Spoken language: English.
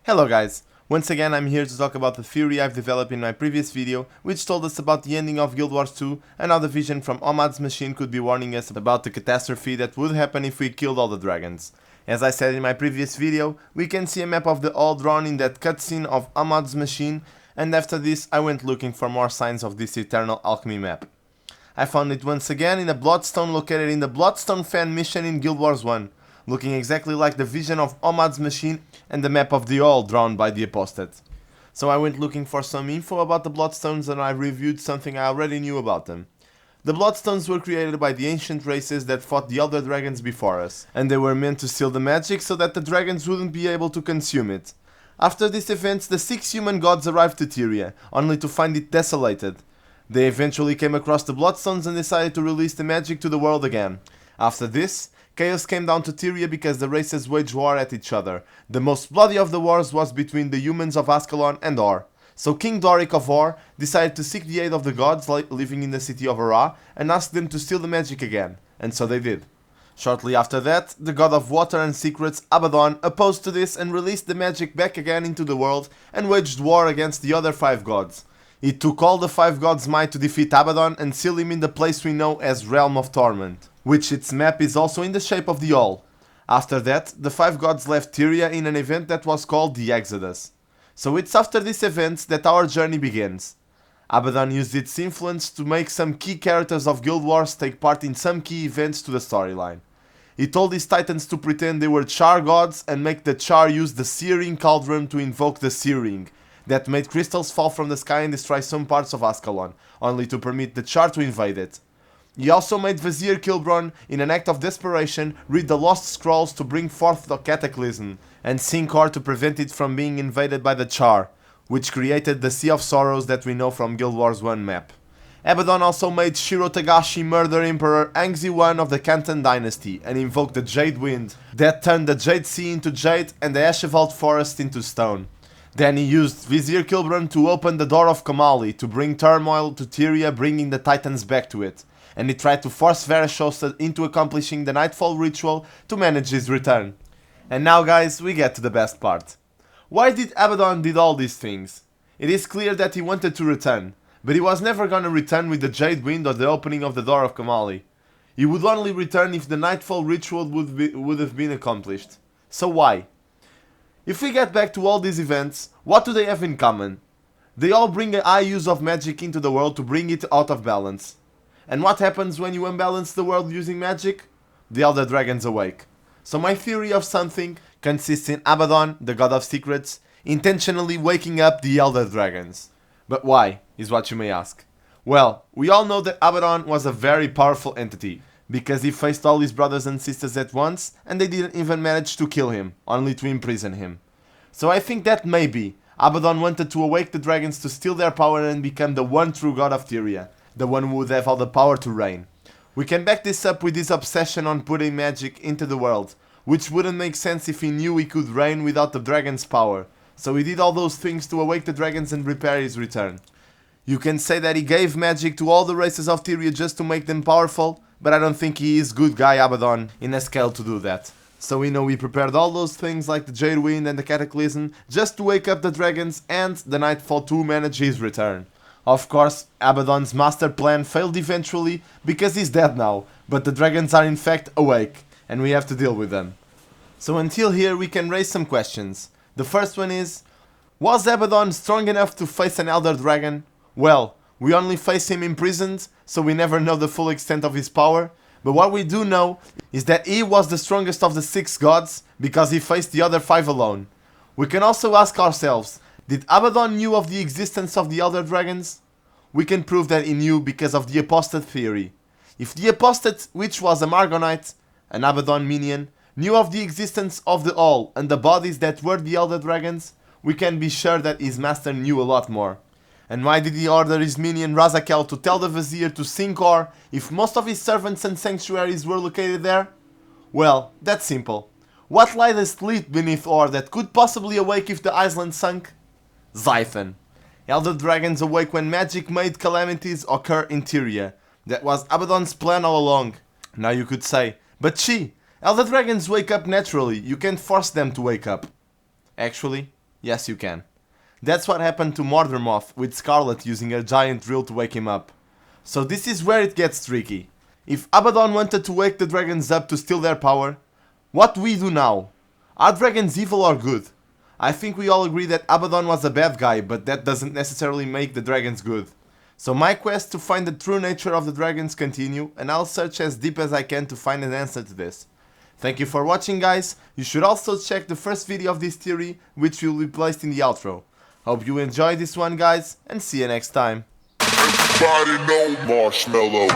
Hello guys, once again I'm here to talk about the theory I've developed in my previous video, which told us about the ending of Guild Wars 2 and how the vision from Omad's machine could be warning us about the catastrophe that would happen if we killed all the dragons. As I said in my previous video, we can see a map of the all drawn in that cutscene of Omad's machine, and after this I went looking for more signs of this eternal alchemy map. I found it once again in a bloodstone located in the Bloodstone fan mission in Guild Wars 1. Looking exactly like the vision of Omad's machine and the map of the all drawn by the apostate. So I went looking for some info about the Bloodstones and I reviewed something I already knew about them. The Bloodstones were created by the ancient races that fought the Elder Dragons before us, and they were meant to seal the magic so that the dragons wouldn't be able to consume it. After this event, the 6 human gods arrived to Tyria, only to find it desolated. They eventually came across the Bloodstones and decided to release the magic to the world again. After this, chaos came down to Tyria because the races waged war at each other. The most bloody of the wars was between the humans of Ascalon and Or. So King Doric of Or decided to seek the aid of the gods living in the city of Ara and ask them to steal the magic again, and so they did. Shortly after that, the god of water and secrets, Abaddon, opposed to this and released the magic back again into the world and waged war against the other 5 gods. It took all the 5 gods' might to defeat Abaddon and seal him in the place we know as Realm of Torment, which its map is also in the shape of the All. After that, the 5 gods left Tyria in an event that was called the Exodus. So it's after this event that our journey begins. Abaddon used its influence to make some key characters of Guild Wars take part in some key events to the storyline. He told his titans to pretend they were Char gods and make the Char use the Searing Cauldron to invoke the Searing, that made crystals fall from the sky and destroy some parts of Ascalon, only to permit the Char to invade it. He also made Vizier Kilbron, in an act of desperation, read the Lost Scrolls to bring forth the Cataclysm, and Sinkor to prevent it from being invaded by the Char, which created the Sea of Sorrows that we know from Guild Wars 1 map. Abaddon also made Shiro Tagashi murder Emperor Angzi I of the Kantan dynasty and invoke the Jade Wind, that turned the Jade Sea into jade and the Ashevald Forest into stone. Then he used Vizier Kilbron to open the door of Kamali to bring turmoil to Tyria, bringing the Titans back to it, and he tried to force Varashosa into accomplishing the Nightfall ritual to manage his return. And now guys, we get to the best part. Why did Abaddon did all these things? It is clear that he wanted to return, but he was never gonna return with the Jade Wind or the opening of the door of Kamali. He would only return if the Nightfall ritual would have been accomplished. So why? If we get back to all these events, what do they have in common? They all bring a high use of magic into the world to bring it out of balance. And what happens when you unbalance the world using magic? The Elder Dragons awake. So my theory of something consists in Abaddon, the god of secrets, intentionally waking up the Elder Dragons. But why, is what you may ask. Well, we all know that Abaddon was a very powerful entity, because he faced all his brothers and sisters at once and they didn't even manage to kill him, only to imprison him. So I think that maybe Abaddon wanted to awake the dragons to steal their power and become the one true god of Tyria, the one who would have all the power to reign. We can back this up with his obsession on putting magic into the world, which wouldn't make sense if he knew he could reign without the dragon's power, so he did all those things to awake the dragons and prepare his return. You can say that he gave magic to all the races of Tyria just to make them powerful, but I don't think he is good guy Abaddon in a scale to do that. So we know he prepared all those things like the Jade Wind and the Cataclysm just to wake up the dragons and the Nightfall to manage his return. Of course, Abaddon's master plan failed eventually because he's dead now, but the dragons are in fact awake, and we have to deal with them. So until here we can raise some questions. The first one is, was Abaddon strong enough to face an Elder Dragon? Well, we only face him imprisoned, so we never know the full extent of his power, but what we do know is that he was the strongest of the 6 gods because he faced the other 5 alone. We can also ask ourselves, did Abaddon knew of the existence of the Elder Dragons? We can prove that he knew because of the apostate theory. If the apostate, which was a Margonite, an Abaddon minion, knew of the existence of the All and the bodies that were the Elder Dragons, we can be sure that his master knew a lot more. And why did he order his minion Razakel to tell the Vizier to Sinkor if most of his servants and sanctuaries were located there? Well, that's simple. What lied asleep beneath Or that could possibly awake if the island sunk? Zython. Elder Dragons awake when magic made calamities occur in Tyria. That was Abaddon's plan all along. Now you could say, but Elder Dragons wake up naturally, you can't force them to wake up. Actually, Yes, you can. That's what happened to Mordermoth with Scarlet using her giant drill to wake him up. So this is where it gets tricky. If Abaddon wanted to wake the dragons up to steal their power, what do we do now? Are dragons evil or good? I think we all agree that Abaddon was a bad guy, but that doesn't necessarily make the dragons good. So my quest to find the true nature of the dragons continue, and I'll search as deep as I can to find an answer to this. Thank you for watching, guys. You should also check the first video of this theory, which will be placed in the outro. Hope you enjoyed this one, guys, and see you next time. Everybody know Marshmallow.